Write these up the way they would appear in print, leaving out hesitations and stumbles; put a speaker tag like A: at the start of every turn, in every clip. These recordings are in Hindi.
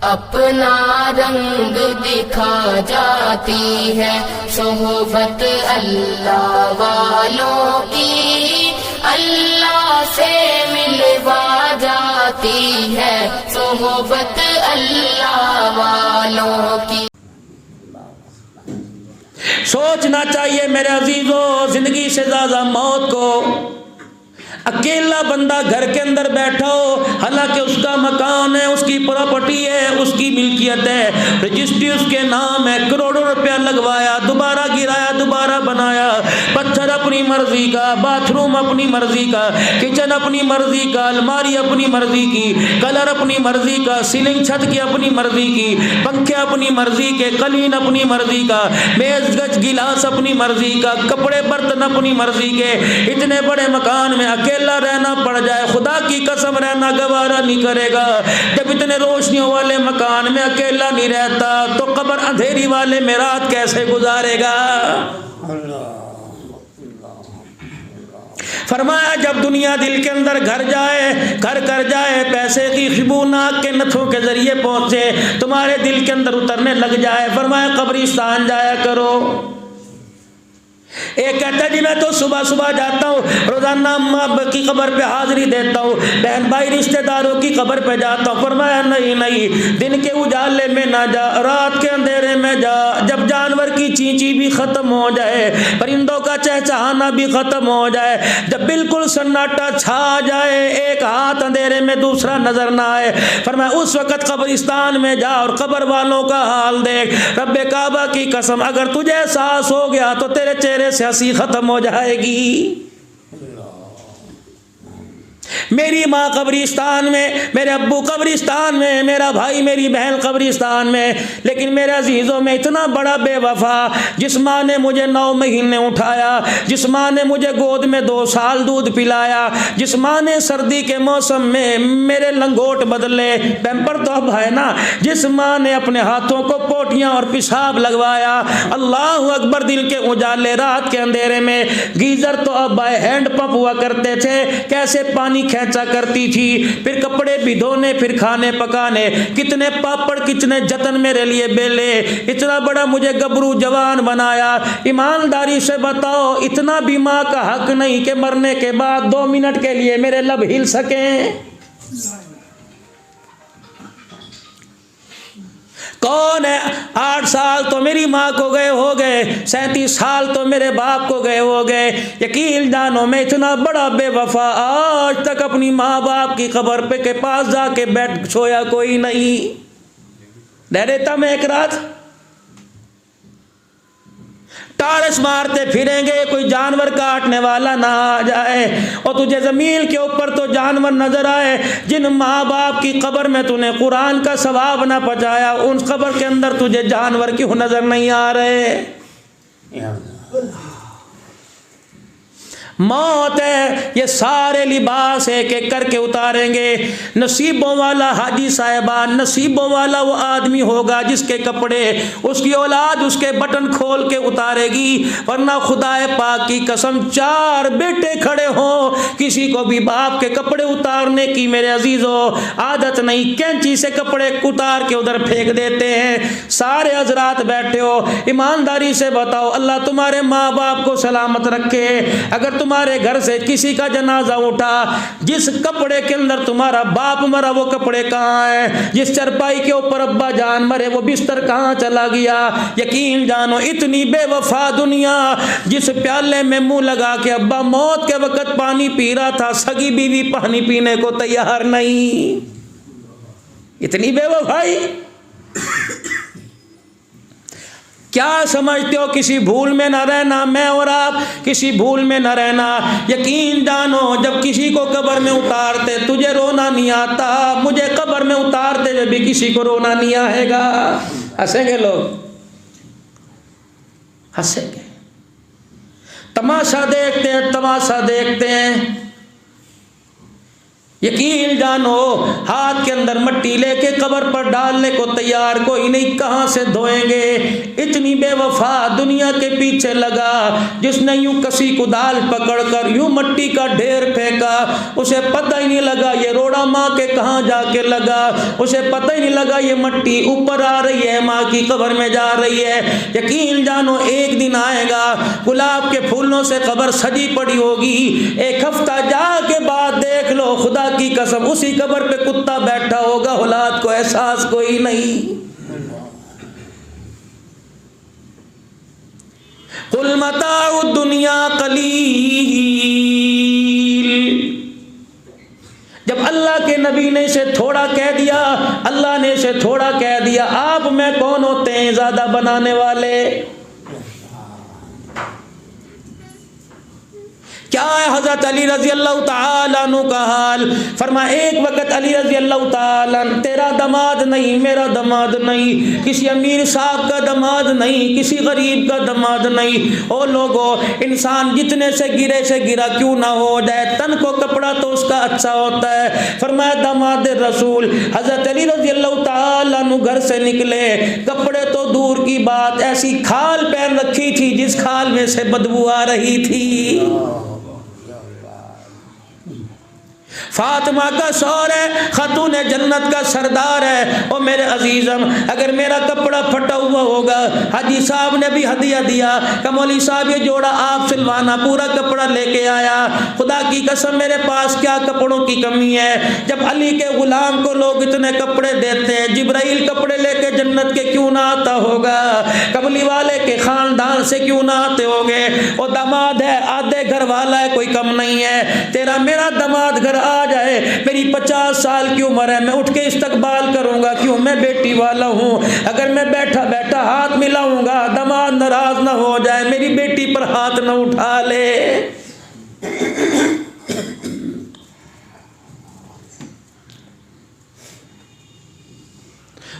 A: अपना रंग दिखा जाती है सोहबत अल्लाह वालों की, अल्लाह से मिलवा जाती है सोहबत अल्लाह वालों की।
B: सोचना चाहिए मेरे अजीजों, जिंदगी से ज्यादा मौत को। अकेला बंदा घर के अंदर बैठा हो, हालांकि उसका मकान है, उसकी प्रॉपर्टी है, उसकी मिल्कियत है, रजिस्ट्री उसके नाम है, करोड़ों रुपया लगवाया, दोबारा गिराया, दोबारा बनाया, पत्थर अपनी मर्जी का, बाथरूम अपनी मर्जी का, किचन अपनी मर्जी का, अलमारी अपनी मर्जी की, कलर अपनी मर्जी का, सीलिंग छत की अपनी मर्जी की, पंखे अपनी मर्जी के, कलीन अपनी मर्जी का, मेज गज गिलास अपनी मर्जी का, कपड़े बर्तन अपनी मर्जी के। इतने बड़े मकान में अकेला रहना पड़ जाए, खुदा की कसम रहना गवारा नहीं करेगा। जब इतने रोशनियों वाले मकान में अकेला नहीं रहता तो कब्र अंधेरी वाले में रात कैसे गुजारेगा। फरमाया जब दुनिया दिल के अंदर घर जाए, घर कर जाए, पैसे की खुशबू नाक के नथों के जरिए पहुंचे, तुम्हारे दिल के अंदर उतरने लग जाए, फरमाया कब्रिस्तान जाया करो। एक कहता है जी मैं तो सुबह सुबह जाता हूँ, रोजाना अम्मा की कब्र पे हाजिरी देता हूँ, बहन भाई रिश्तेदारों की कब्र पे जाता हूँ। फरमाया नहीं नहीं, दिन के उजाले में ना जा, रात के अंधेरे में जा। जब जानवर की चींची भी खत्म हो जाए, परिंदों का चहचहाना भी खत्म हो जाए, जब बिल्कुल सन्नाटा छा जाए, एक हाथ अंधेरे में दूसरा नजर ना आए, फरमाया उस वक्त कब्रिस्तान में जा और कब्र वालों का हाल देख। रब्बे काबा की कसम, अगर तुझे एहसास हो गया तो तेरे चेहरे से हंसी खत्म हो जाएगी। मेरी माँ कब्रिस्तान में, मेरे अब्बू कब्रिस्तान में, मेरा भाई मेरी बहन कब्रिस्तान में, लेकिन मेरे अजीजों में इतना बड़ा बेवफा, जिस माँ ने मुझे 9 महीने उठाया, जिस माँ ने मुझे गोद में 2 साल दूध पिलाया, जिस माँ ने सर्दी के मौसम में मेरे लंगोट बदले, पैम्पर तो अब है ना, जिस माँ ने अपने हाथों को पोटियां और पेशाब लगवाया, अल्लाह अकबर, दिल के उजाले रात के अंधेरे में, गीजर तो अब हैंड पंप हुआ करते थे, कैसे पानी खींचा करती थी, फिर कपड़े भी धोने, फिर खाने पकाने, कितने पापड़ कितने जतन मेरे लिए बेले, इतना बड़ा मुझे गबरू जवान बनाया। ईमानदारी से बताओ, इतना भी माँ का हक नहीं कि मरने के बाद 2 मिनट के लिए मेरे लब हिल सकें। कौन है? 8 साल तो मेरी माँ को गए हो गए, 37 साल तो मेरे बाप को गए हो गए। यकीन जानो मैं इतना बड़ा बेवफा आज तक अपनी माँ बाप की कब्र पे के पास जाके बैठ सोया कोई नहीं। रह देता मैं एक रात, टारस मारते फिरेंगे, कोई जानवर काटने वाला ना आ जाए, और तुझे जमीन के ऊपर तो जानवर नजर आए। जिन माँ बाप की कब्र में तूने कुरान का सवाब ना पहुंचाया, उन कब्र के अंदर तुझे जानवर क्यों नजर नहीं आ रहे। मौत है, ये सारे लिबास एक एक करके उतारेंगे। नसीबों वाला हाजी साहिबान, नसीबों वाला वो आदमी होगा जिसके कपड़े उसकी औलाद उसके बटन खोल के उतारेगी, वरना खुदाए पाक की कसम 4 बेटे खड़े हों, किसी को भी बाप के कपड़े उतारने की मेरे अजीजों आदत नहीं, कैंची से कपड़े उतार के उधर फेंक देते हैं। सारे हजरात बैठे हो, ईमानदारी से बताओ, अल्लाह तुम्हारे माँ बाप को सलामत रखे। अगर तुम्हारे घर से किसी का जनाजा उठा, जिस कपड़े के अंदर तुम्हारा बाप मरा वो कपड़े कहाँ है? जिस चरपाई के ऊपर अब्बा जान मरे वो बिस्तर कहाँ चला गया? यकीन जानो इतनी बेवफा दुनिया, जिस प्याले में मुंह लगा के अब्बा मौत के वक्त पानी पी रहा था, सगी बीवी पानी पीने को तैयार नहीं। इतनी बेवफाई। क्या समझते हो किसी भूल में न रहना? मैं और आप किसी भूल में न रहना। यकीन जानो जब किसी को कब्र में उतारते तुझे रोना नहीं आता, मुझे कब्र में उतारते हुए भी किसी को रोना नहीं आएगा। हंसेंगे लोग, हंसेंगे। तमाशा देखते हैं, तमाशा देखते हैं। यकीन जानो, हाथ के अंदर मट्टी लेके कब्र पर डालने को तैयार कोई नहीं, कहाँ से धोएंगे। इतनी बेवफा दुनिया के पीछे लगा, जिसने यूं कसी कुदाल पकड़कर यूं मट्टी का ढेर फेंका, उसे पता ही नहीं लगा ये रोड़ा माँ के कहाँ जाके लगा, उसे पता ही नहीं लगा ये मट्टी ऊपर आ रही है, माँ की कब्र में जा रही है। यकीन जानो, एक दिन आएगा गुलाब के फूलों से कब्र सजी पड़ी होगी, एक हफ्ता जा के बाद देख लो, खुदा की कसम उसी कब्र पे कुत्ता बैठा होगा, औलाद को एहसास कोई नहीं। कुल मताउ दुनिया कलील। जब अल्लाह के नबी ने इसे थोड़ा कह दिया, अल्लाह ने इसे थोड़ा कह दिया, आप में कौन होते हैं ज्यादा बनाने वाले? क्या है हजरत अली रजी अल्लाह ताला अन्हु का हाल? फरमाया, एक वक्त अली रजी अल्लाह ताला, तेरा दमाद नहीं, मेरा दमाद नहीं, किसी अमीर साहब का दमाद नहीं, किसी गरीब का दमाद नहीं। ओ लोगों, इंसान जितने से गिरा क्यों ना हो जाए, तन को कपड़ा तो उसका अच्छा होता है। फरमाया, दमाद रसूल हजरत अली रजी अल्लाह ताला अन्हु घर से निकले, कपड़े तो दूर की बात, ऐसी खाल पहन रखी थी जिस खाल में से बदबू आ रही थी। फातिमा का शौहर है, खातून जन्नत का सरदार है। और मेरे अजीजम, अगर मेरा कपड़ा फटा हुआ होगा, हाजी साहब ने भी हदिया दिया, कमौली साहब ये जोड़ा आप सिलवाना, पूरा कपड़ा लेके आया। खुदा की कसम मेरे पास क्या कपड़ों की कमी है। जब अली के गुलाम को लोग इतने कपड़े देते हैं, जिब्राइल कपड़े लेके जन्नत के क्यों ना आता होगा, कमली वाले के खानदान से क्यों ना आते होंगे। और दामाद है, आधे घर वाला है, कोई कम नहीं है। तेरा मेरा दामाद घर आ जाए, मेरी 50 साल की उम्र है, मैं उठ के इस्तकबाल करूंगा, क्यों, मैं बेटी वाला हूं। अगर मैं बैठा बैठा हाथ मिलाऊंगा, दामाद नाराज ना हो जाए, मेरी बेटी पर हाथ ना उठा ले।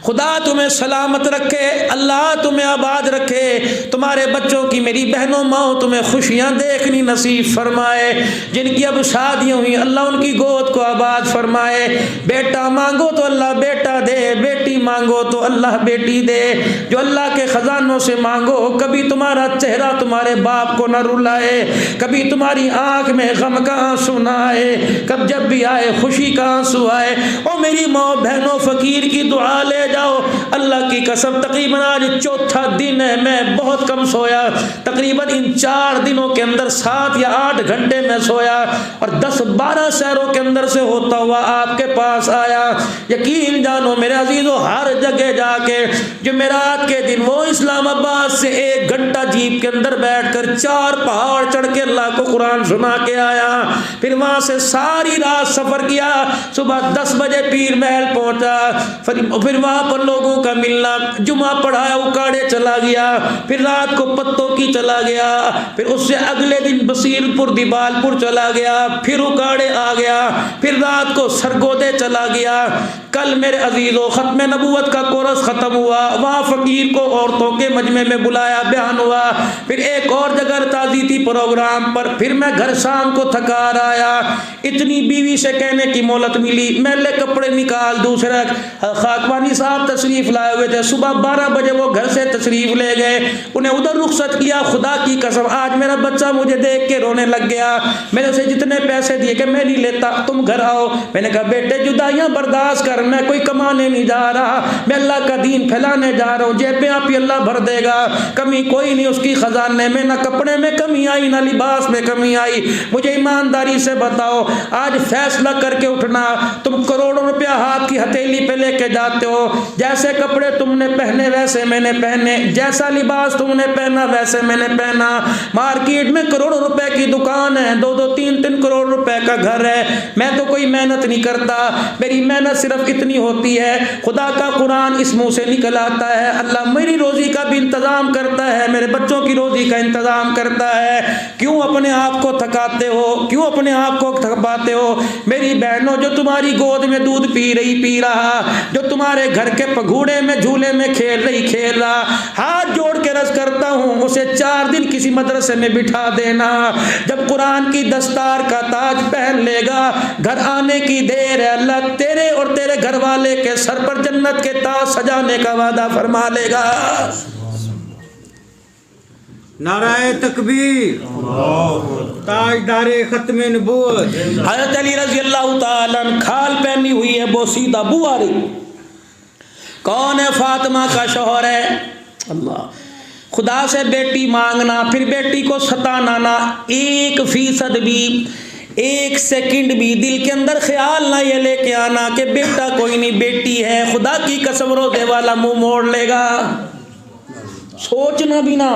B: खुदा तुम्हें सलामत रखे, अल्लाह तुम्हें आबाद रखे, तुम्हारे बच्चों की, मेरी बहनों माओ, तुम्हें खुशियाँ देखनी नसीब फरमाए। जिनकी अब शादियाँ हुई, अल्लाह उनकी गोद को आबाद फरमाए। बेटा मांगो तो अल्लाह बेटा दे, बेटी मांगो तो अल्लाह बेटी दे। जो अल्लाह के ख़जानों से मांगो, कभी तुम्हारा चेहरा तुम्हारे बाप को न रुलाए, कभी तुम्हारी आँख में गम का आंसू न आए, कब जब भी आए खुशी का आंसू आए। और मेरी माँ बहनों, फ़कीर की दुआ ले जाओ। अल्लाह की कसम, तकरीबन आज चौथा दिन है, मैं बहुत कम सोया, तकरीबन इन 4 दिनों के अंदर 7 या 8 घंटे में सोया, और 10-12 शहरों के अंदर से होता हुआ आपके पास आया। यकीन जानो मेरे अजीजों, हर जगह जाके जुमेरात के दिन वो इस्लामाबाद से 1 घंटा जीप के अंदर बैठकर 4 पहाड़ चढ़ के अल्लाह को कुरान सुना के आया। फिर वहां से सारी रात सफर किया, सुबह 10 बजे पीर महल पहुंचा, फिर वहां पर लोगों का मिलना, जुमा पढ़ाया, उकाड़े चला गया, फिर रात को पत्तों की चला गया, फिर उससे अगले दिन बसीरपुर दिबालपुर चला गया, फिर उकाड़े आ गया, फिर रात को सरगोदे चला गया। कल मेरे अजीजों खत्म नबूवत का कोरस खत्म हुआ, वहाँ फकीर को औरतों के मजमे में बुलाया, बयान हुआ। फिर एक और जगह ताज़ी थी प्रोग्राम पर, फिर मैं घर शाम को थकार आया। इतनी बीवी से कहने की मोहलत मिली, मैले कपड़े निकाल, दूसरा खाकवानी साहब तशरीफ लाए हुए थे, सुबह 12 बजे वो घर से तशरीफ ले गए, उन्हें उधर रुखसत किया। खुदा की कसम आज मेरा बच्चा मुझे देख के रोने लग गया। मैंने उसे जितने पैसे दिए कि मैं नहीं लेता, तुम घर आओ। मैंने कहा बेटे जुदाइयाँ बर्दाश्त कर, मैं कोई कमाने नहीं जा रहा, मैं अल्लाह का दीन फैलाने जा रहा हूँ, जेबें आप ही अल्लाह भर देगा, कमी कोई नहीं उसकी खजाने में, ना कपड़े में कमी आई ना लिबास में कमी आई। मुझे ईमानदारी से बताओ, आज फैसला करके उठना, तुम करोड़ों रुपया हाथ की हथेली पे लेके जाते हो, जैसे कपड़े तुमने पहने वैसे मैंने पहने, जैसा लिबास तुमने पहना वैसे मैंने पहना। मार्केट में करोड़ों रुपए की दुकान है, 2-2, 3-3 करोड़ रुपए का घर है, मैं तो कोई मेहनत नहीं करता, मेरी मेहनत सिर्फ इतनी होती है, खुदा का कुरान इस मुंह से निकल आता है, अल्लाह मेरी रोजी का भी इंतजाम करता है, मेरे बच्चों की रोजी का इंतजाम करता है। क्यों अपने आप को थकाते हो, क्यों अपने आप को थकाते हो? मेरी बहनों, जो तुम्हारी गोद में दूध पी रहा, जो तुम्हारे घर के पघूड़े कमरे में झूले में खेल रहा, हाथ जोड़ के रस करता हूँ उसे 4 दिन किसी मदरसे में बिठा देना। जब कुरान की दस्तार का ताज पहन लेगा, घर आने की देर है, अल्लाह तेरे और तेरे घर वाले के सर पर जन्नत के ताज सजाने का वादा फरमा लेगा।
C: नाराए तकबीर, ताजदारे खत्मे नबूवत।
B: हज़रत अली रज़ी अल्लाह ताला अन्हु खाल पहनी हुई है, बोसीदा बू आ रही। कौन है? फातिमा का शौहर है। अल्लाह, खुदा से बेटी मांगना, फिर बेटी को सताना ना, 1% भी, 1 सेकंड भी दिल के अंदर ख्याल ना ये लेके आना कि बेटा कोई नहीं बेटी है। खुदा की कसम रोज़े वाला मुंह मोड़ लेगा, सोचना भी ना।